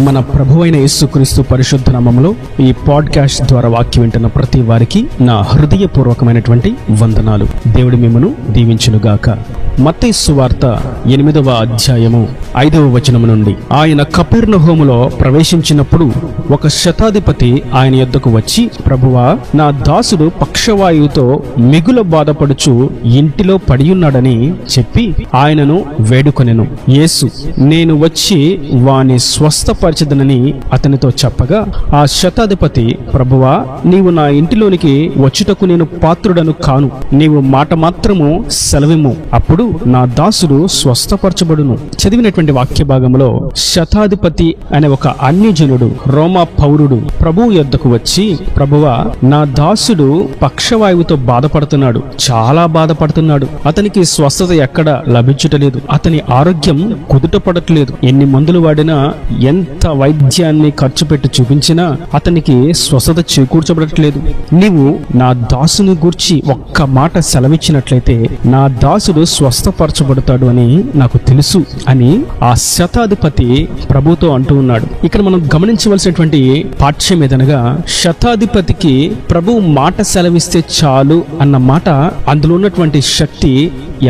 మన ప్రభువైన యేసుక్రీస్తు పరిశుద్ధ నామములో ఈ పాడ్కాస్ట్ ద్వారా వాక్యం వింటున్న ప్రతి వారికి నా హృదయపూర్వకమైనటువంటి వందనాలు. దేవుడు మిమ్మను దీవించునుగాక. మత్తయి సువార్త 8వ అధ్యాయము 5వ వచనము నుండి, ఆయన కపెర్నహూములో ప్రవేశించినప్పుడు ఒక శతాధిపతి ఆయన యొద్దకు వచ్చి, ప్రభువా, నా దాసుడు పక్షవాయువుతో మిగుల బాధపడుచు ఇంటిలో పడియున్నాడని చెప్పి ఆయనను వేడుకొనెను. యేసు, నేను వచ్చి వాని స్వస్థపరచదనని అతనితో చెప్పగా, ఆ శతాధిపతి, ప్రభువా, నీవు నా ఇంటిలోనికి వచ్చుటకు నేను పాత్రుడను కాను, నీవు మాట మాత్రము సెలవిమ్ము, అప్పుడు నా దాసుడు స్వస్థపరచబడును. చదివినటువంటి వాక్య భాగంలో శతాధిపతి అనే ఒక అన్యజనుడు, రోమా పౌరుడు ప్రభువు యొద్దకు వచ్చి, ప్రభువా, నా దాసుడు పక్షవాయువుతో బాధపడుతున్నాడు, చాలా బాధపడుతున్నాడు, అతనికి స్వస్థత ఎక్కడ లభించటలేదు, అతని ఆరోగ్యం కుదుటపడట్లేదు, ఎన్ని మందులు వాడినా, ఎంత వైద్యాన్ని ఖర్చు పెట్టి చూపించినా అతనికి స్వస్థత చేకూర్చబడట్లేదు. నీవు నా దాసుని గూర్చి ఒక్క మాట సెలవిచ్చినట్లయితే నా దాసుడు స్వస్థపరచబడతాడు అని నాకు తెలుసు అని ఆ శతాధిపతి ప్రభుతో అంటూ ఉన్నాడు. ఇక్కడ మనం గమనించవలసినటువంటి పాఠ్యం ఏదనగా, శతాధిపతికి ప్రభు మాట సెలవిస్తే చాలు అన్న మాట, అందులో ఉన్నటువంటి శక్తి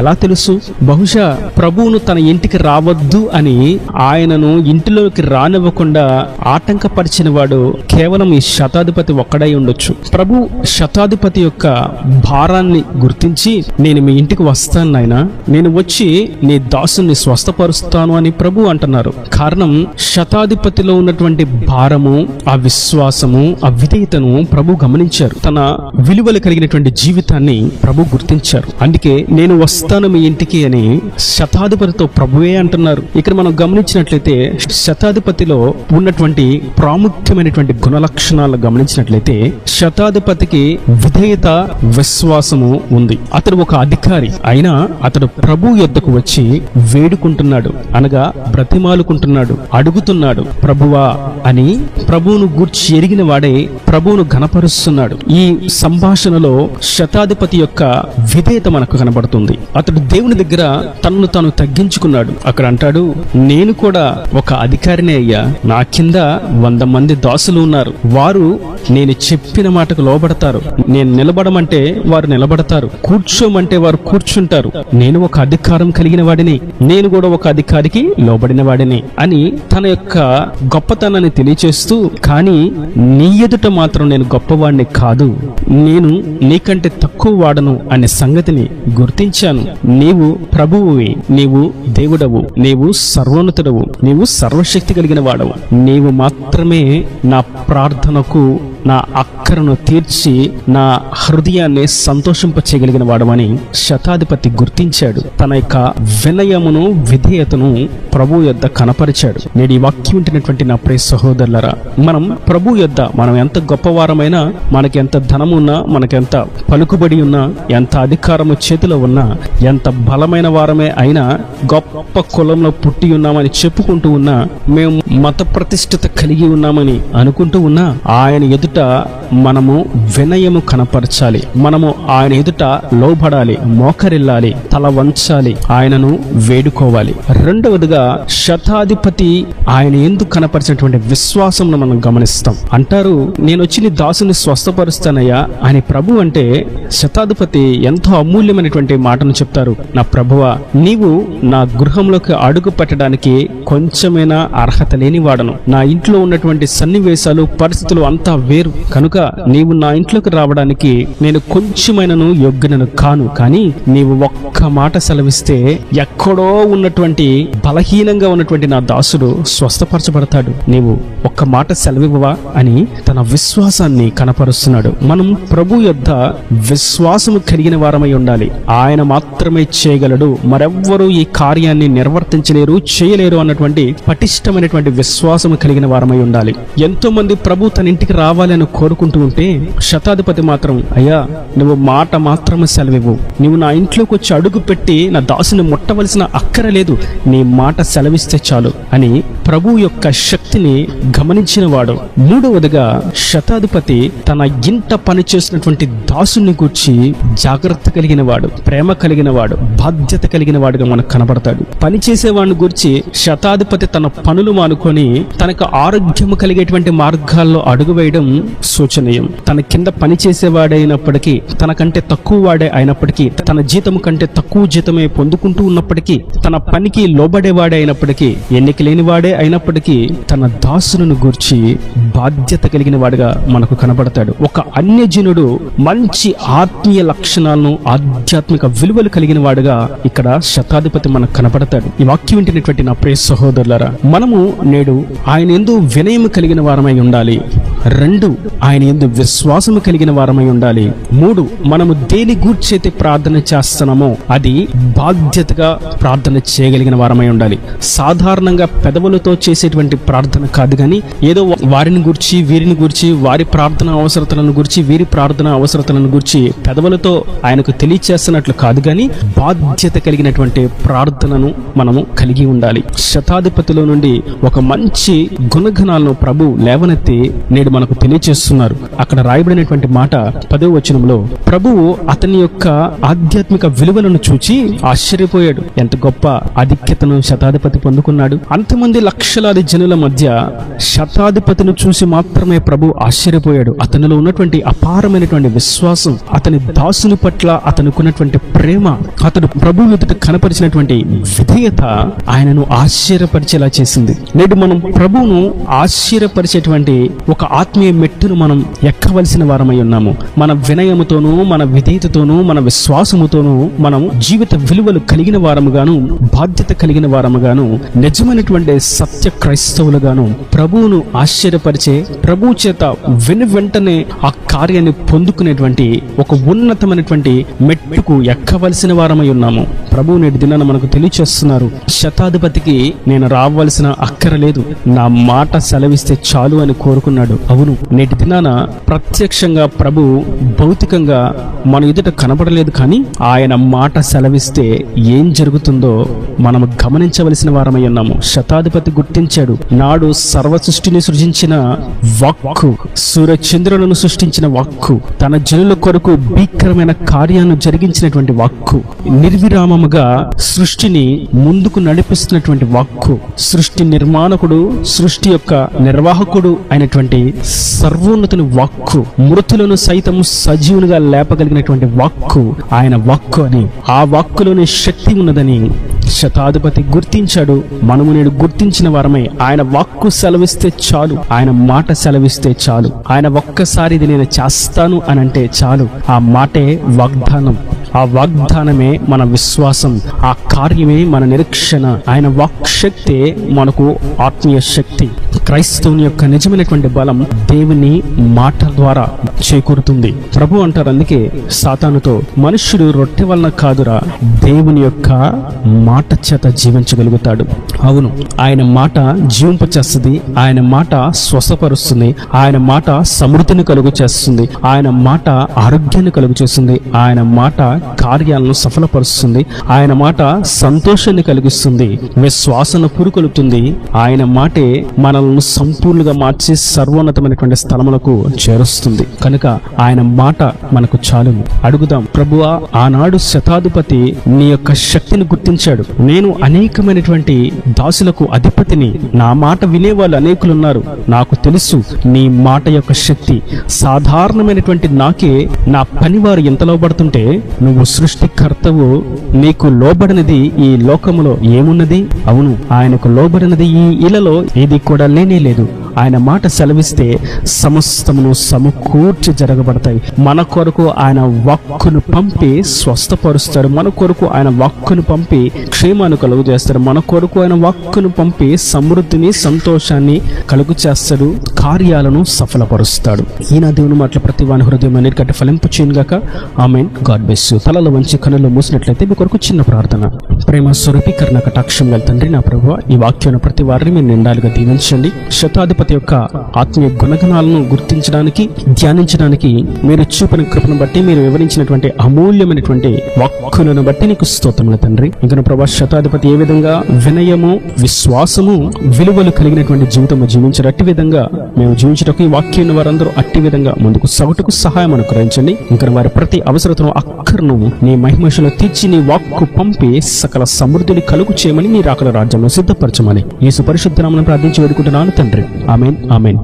ఎలా తెలుసు? బహుశా ప్రభువును తన ఇంటికి రావద్దు అని ఆయనను ఇంటిలోకి రానివ్వకుండా ఆటంకపరిచిన వాడు కేవలం ఈ శతాధిపతి ఒక్కడై ఉండొచ్చు. ప్రభు శతాధిపతి యొక్క భారాన్ని గుర్తించి, నేను మీ ఇంటికి వస్తాను నాయనా, నేను వచ్చి నీ దాసుని స్వస్థపరుస్తాను అని ప్రభు అంటున్నారు. కారణం, శతాధిపతిలో ఉన్నటువంటి భారము, ఆ విశ్వాసము, ఆ విధేయతను ప్రభు గమనించారు. తన విలువలు కలిగినటువంటి జీవితాన్ని ప్రభు గుర్తించారు. అందుకే నేను వస్తాను మీ ఇంటికి అని శతాధిపతితో ప్రభువే అంటున్నారు. ఇక్కడ మనం గమనించినట్లయితే శతాధిపతిలో ఉన్నటువంటి ప్రాముఖ్యమైనటువంటి గుణ లక్షణాలు గమనించినట్లయితే, శతాధిపతికి విధేయత, విశ్వాసము ఉంది. అతడు ఒక అధికారి అయినా అతడు ప్రభు యొద్దకు వచ్చి వేడుకుంటున్నాడు, అనగా బ్రతిమాలుకుంటున్నాడు, అడుగుతున్నాడు, ప్రభువా అని. ప్రభువును గూర్చి ఎరిగిన వాడే ప్రభువును ఘనపరుస్తున్నాడు. ఈ సంభాషణలో శతాధిపతి యొక్క విధేయత మనకు కనబడుతుంది. అతడు దేవుని దగ్గర తనను తాను తగ్గించుకున్నాడు. అక్కడ అంటాడు, నేను కూడా ఒక అధికారినే అయ్యా, నా కింద 100 మంది దాసులు ఉన్నారు, వారు నేను చెప్పిన మాటకు లోబడతారు, నేను నిలబడమంటే వారు నిలబడతారు, కూర్చోమంటే వారు కూర్చుంటారు, నేను ఒక అధికారం కలిగిన వాడిని, నేను కూడా ఒక అధికారికి లోబడిన వాడిని అని తన యొక్క గొప్పతనాన్ని తెలియచేస్తూ, కానీ నీ ఎదుట మాత్రం నేను గొప్పవాడిని కాదు, నేను నీకంటే తక్కువ వాడను అనే సంగతిని గుర్తించాను. నీవు ప్రభువువి, నీవు దేవుడవు, నీవు సర్వోన్నతుడవు, నీవు సర్వశక్తి కలిగిన వాడవు, నీవు మాత్రమే నా ప్రార్థనకు, నా అక్కరను తీర్చి నా హృదయాన్ని సంతోషింప చేయగలిగిన వాడమని శతాధిపతి గుర్తించాడు. తన యొక్క వినయమును, విధేయతను ప్రభు యొద్ద కనపరిచాడు. నేడు ఈ వాక్యం వింటున్నటువంటి నా ప్రియ సహోదరులరా, మనం ప్రభు యొద్ద మనం ఎంత గొప్పవారమైనా, మనకి ఎంత ధనము ఉన్నా, మనకెంత పలుకుబడి ఉన్నా, ఎంత అధికారము చేతిలో ఉన్నా, ఎంత బలమైన వారమే అయినా, గొప్ప కులంలో పుట్టి ఉన్నామని చెప్పుకుంటూ ఉన్నా, మేము మత ప్రతిష్ఠిత కలిగి ఉన్నామని అనుకుంటూ ఉన్నా, ఆయన ఎదుట మనము వినయము కనపరచాలి. మనము ఆయన ఎదుట లోబడాలి, మోకరిల్లాలి, తల వంచాలి, ఆయనను వేడుకోవాలి. రెండవదిగా, శతాధిపతి ఆయన ఎందుకు కనపరిచినటువంటి విశ్వాసం మనం గమనిస్తాం. అంటారు, నేను వచ్చి నీ దాసుని స్వస్థపరుస్తానయ్యా అని ప్రభు అంటే, శతాధిపతి ఎంతో అమూల్యమైనటువంటి మాటను చెప్తారు. నా ప్రభువా, నీవు నా గృహంలోకి అడుగు పెట్టడానికి కొంచెమైనా అర్హత లేని వాడను, నా ఇంట్లో ఉన్నటువంటి సన్నివేశాలు, పరిస్థితులు అంతా వేరు కనుక నీవు నా ఇంట్లోకి రావడానికి నేను కొంచెమైనను యోగ్యనను కాను, కానీ నీవు ఒక్క మాట సెలవిస్తే ఎక్కడో ఉన్నటువంటి బలహీనంగా ఉన్నటువంటి నా దాసుడు స్వస్థపరచబడతాడు, నీవు ఒక్క మాట సెలవివ్వవా అని తన విశ్వాసాన్ని కనపరుస్తున్నాడు. మనం ప్రభు యొద్ద విశ్వాసము కలిగిన వారమై ఉండాలి. ఆయన మాత్రమే చేయగలడు, మరెవ్వరూ ఈ కార్యాన్ని నిర్వర్తించలేరు, చేయలేరు అన్నటువంటి పటిష్టమైనటువంటి విశ్వాసము కలిగిన వారమై ఉండాలి. ఎంతో మంది ప్రభు తన ఇంటికి రావాలి రావాలని కోరుకుంటూ ఉంటే శతాధిపతి మాత్రం, అయ్యా నువ్వు మాట మాత్రమే సెలవివ్వు, నువ్వు నా ఇంట్లోకి వచ్చి అడుగు పెట్టి నా దాసుని ముట్టవలసిన అక్కరలేదు, నీ మాట సెలవిస్తే చాలు అని ప్రభు యొక్క శక్తిని గమనించిన వాడు. మూడవదిగా శతాధిపతి తన ఇంట పని చేసినటువంటి దాసుని గూర్చి జాగ్రత్త కలిగిన వాడు, ప్రేమ కలిగిన వాడు, బాధ్యత కలిగిన వాడుగా మనకు కనబడతాడు. పని చేసేవాడిని గురించి శతాధిపతి తన పనులు మానుకొని తనకు ఆరోగ్యం కలిగేటువంటి మార్గాల్లో అడుగు వేయడం శోచనీయం. తన కింద పని చేసేవాడైనప్పటికీ, తనకంటే తక్కువ వాడే అయినప్పటికీ, తన జీతం కంటే తక్కువ జీతమే పొందుకుంటూ ఉన్నప్పటికీ, తన పనికి లోబడేవాడే అయినప్పటికీ, ఎన్నిక లేని వాడే అయినప్పటికీ తన దాసులను గూర్చి బాధ్యత కలిగిన వాడుగా మనకు కనబడతాడు. ఒక అన్యజనుడు మంచి ఆత్మీయ లక్షణాలను, ఆధ్యాత్మిక విలువలు కలిగిన వాడుగా ఇక్కడ శతాధిపతి మనకు కనబడతాడు. ఈ వాక్యం వింటున్నటువంటి నా ప్రియ సహోదరులారా, మనము నేడు ఆయన యందు వినయము కలిగిన వారమై ఉండాలి. 2, ఆయన యందు విశ్వాసము కలిగిన వారమై ఉండాలి. 3, మనము దేని గూర్చైతే ప్రార్థన చేస్తున్నామో అది బాధ్యతగా ప్రార్థన చేయగలిగిన వారమై ఉండాలి. సాధారణంగా పెదవులతో చేసేటువంటి ప్రార్థన కాదు కానీ ఏదో వారిని గూర్చి వీరిని గూర్చి, వారి ప్రార్థన అవసరతలను గూర్చి వీరి ప్రార్థన అవసరతలను గూర్చి పెదవులతో ఆయనకు తెలియచేస్తున్నట్లు కాదు కానీ బాధ్యత కలిగినటువంటి ప్రార్థనను మనము కలిగి ఉండాలి. శతాధిపతిలో నుండి ఒక మంచి గుణగణాలను ప్రభు లేవనెత్తి నేడు మనకు తెలియచేస్తున్నారు. అక్కడ రాయబడినటువంటి మాట 10వ వచనంలో, ప్రభువు అతని యొక్క ఆధ్యాత్మిక విలువలను చూచి ఆశ్చర్యపోయాడు. ఎంత గొప్ప ఆధిక్యతను శతాధిపతి పొందుకున్నాడు. అంతమంది లక్షలాది జనుల మధ్య శతాధిపతిని చూసి మాత్రమే ప్రభు ఆశ్చర్యపోయాడు. అతనిలో ఉన్నటువంటి అపారమైనటువంటి విశ్వాసం, అతని దాసుని పట్ల అతనుకున్నటువంటి ప్రేమ, అతడు ప్రభు ఎదుట కనపరిచినటువంటి విధేయత ఆయనను ఆశ్చర్యపరిచేలా చేసింది. నేడు మనం ప్రభువును ఆశ్చర్యపరిచేటువంటి ఒక ఆత్మీయ మెట్టును మనం ఎక్కవలసిన వారమై ఉన్నాము. మన వినయముతోనూ, మన విధేయతతోనూ, మన విశ్వాసముతోనూ మనం జీవిత విలువలు కలిగిన వారముగాను, బాధ్యత కలిగిన వారముగాను, నిజమైనటువంటి సత్య క్రైస్తవులుగాను ప్రభువును ఆశ్చర్యపరిచే, ప్రభు చేత వెంటనే ఆ కార్యాన్ని పొందుకునేటువంటి ఒక ఉన్నతమైనటువంటి మెట్టుకు ఎక్కవలసిన వారమై ఉన్నాము. ప్రభు నేటి దినాన మనకు తెలియచేస్తున్నారు, శతాధిపతికి నేను రావాల్సిన అక్కర లేదు, నా మాట సెలవిస్తే చాలు అని కోరుకున్నాడు. అవును, నేటి దినాన ప్రత్యక్షంగా ప్రభు భౌతికంగా మన ఎదుట కనబడలేదు కానీ ఆయన మాట సెలవిస్తే ఏం జరుగుతుందో మనం గమనించవలసిన వారమై ఉన్నాము. శతాధిపతి గుర్తించాడు, నాడు సర్వ సృష్టిని సృజించిన వాక్కు, సూర్యచంద్రులను సృష్టించిన వాక్కు, తన జనుల కొరకు భీకరమైన కార్యాన్ని జరిగించినటువంటి వాక్కు, నిర్విరామముగా సృష్టిని ముందుకు నడిపిస్తున్నటువంటి వాక్కు, సృష్టి నిర్మాణకుడు, సృష్టి యొక్క నిర్వాహకుడు అయినటువంటి సర్వోన్నతుని వాక్కు, మృతులను సైతం సజీవునిగా లేపగలిగినటువంటి వాక్కు ఆయన వాక్కు అని, ఆ వాక్కులోని శక్తి ఉన్నదని శతాధిపతి గుర్తించాడు. మనము నేడు గుర్తించిన వారమై ఆయన వాక్కు సెలవిస్తే చాలు, ఆయన మాట సెలవిస్తే చాలు, ఆయన ఒక్కసారి ఇది నేను చేస్తాను అని అంటే చాలు, ఆ మాటే వాగ్దానం, ఆ వాగ్దానమే మన విశ్వాసం, ఆ కార్యమే మన నిరీక్షణ. ఆయన వాక్ శక్తే మనకు ఆత్మీయ శక్తి. క్రైస్తవుని యొక్క నిజమైనటువంటి బలం దేవుని మాట ద్వారా చేకూరుతుంది. ప్రభు అంటారు, అందుకే సాతానుతో, మనుష్యుడు రొట్టె వలన కాదురా, దేవుని యొక్క మాట చేత జీవించగలుగుతాడు. అవును, ఆయన మాట జీవింపచేస్తుంది, ఆయన మాట స్వస్థపరుస్తుంది, ఆయన మాట సమృద్ధిని కలుగు చేస్తుంది, ఆయన మాట ఆరోగ్యాన్ని కలుగు చేస్తుంది, ఆయన మాట కార్యాలను సఫలపరుస్తుంది, ఆయన మాట సంతోషాన్ని కలిగిస్తుంది, విశ్వాసను పురుకొలుపుతుంది. ఆయన మాటే మనల్ని సంపూర్ణంగా మార్చి సర్వోన్నతమైనటువంటి స్థలములకు చేరుస్తుంది. కనుక ఆయన మాట మనకు చాలును. అడుగుదాం, ప్రభువా, ఆనాడు శతాధిపతి నీ యొక్క శక్తిని గుర్తించాడు. నేను అనేకమైనటువంటి దాసులకు అధిపతిని, నా మాట వినేవాళ్ళు అనేకులున్నారు, నాకు తెలుసు నీ మాట యొక్క శక్తి. సాధారణమైనటువంటి నాకే నా పనివారు ఎంత లోబడుతుంటే, నువ్వు సృష్టికర్తవు, నీకు లోబడినది ఈ లోకములో ఏమున్నది? అవును, ఆయనకు లోబడినది ఈ ఇలలో ఏది కూడా లేనే లేదు. ఆయన మాట సెలవిస్తే సమస్తమును సమకూర్చి జరగబడతాయి. మన కొరకు ఆయన వాక్కును పంపి స్వస్థపరుస్తాడు, మన కొరకు ఆయన వాక్కును పంపి క్షేమాన్ని కలుగు చేస్తాడు, మన కొరకు ఆయన వాక్కును పంపి సమృద్ధిని, సంతోషాన్ని కలుగు చేస్తాడు, కార్యాలను సఫలపరుస్తాడు. ఈయన దేవుని మాటల ప్రతి వాని హృదయం అన్నిటికంటే ఫలింపు చేయను గాక. ఆమేన్. God bless you. తలలో వంచి కన్నులు మూసినట్లయితే మీ కొరకు చిన్న ప్రార్థన. ప్రేమ స్వరూపీకరణ కటాక్షం గల తండ్రి నా ప్రభువా, ఈ వాక్యం ప్రతి వారిని మీరు నిండాలుగా దీవించండి. శతాధిపతి యొక్క ఆత్మీయ గుణగణాలను గుర్తించడానికి, ధ్యానించడానికి మీరు చూపిన కృపను బట్టి, మీరు వివరించినటువంటి అమూల్యమైనటువంటి వాక్కులను బట్టి నీకు స్తోత్రములు తండ్రి. ఇంకా ప్రభా, శతాధిపతి ఏ విధంగా వినయము, విశ్వాసము, విలువలు కలిగినటువంటి జీవితము జీవించారు, అట్టి విధంగా మేము జీవించటకు ఈ వాక్యాన్ని వారందరూ అట్టి విధంగా ముందుకు సగటుకు సహాయం అనుగ్రహించండి. ఇంకా వారి ప్రతి అవసరతను, అక్కర్ను నీ మహిమలో తీర్చి నీ వాక్కు పంపి సకల సమృద్ధిని కలుగు చేయమని, నీ రాకడ రాజ్యంలో సిద్ధపరచమని యేసు పరిశుద్ధ నామమున ప్రార్థించి వేడుకుంటున్నాను తండ్రి. ఆమేన్, ఆమేన్.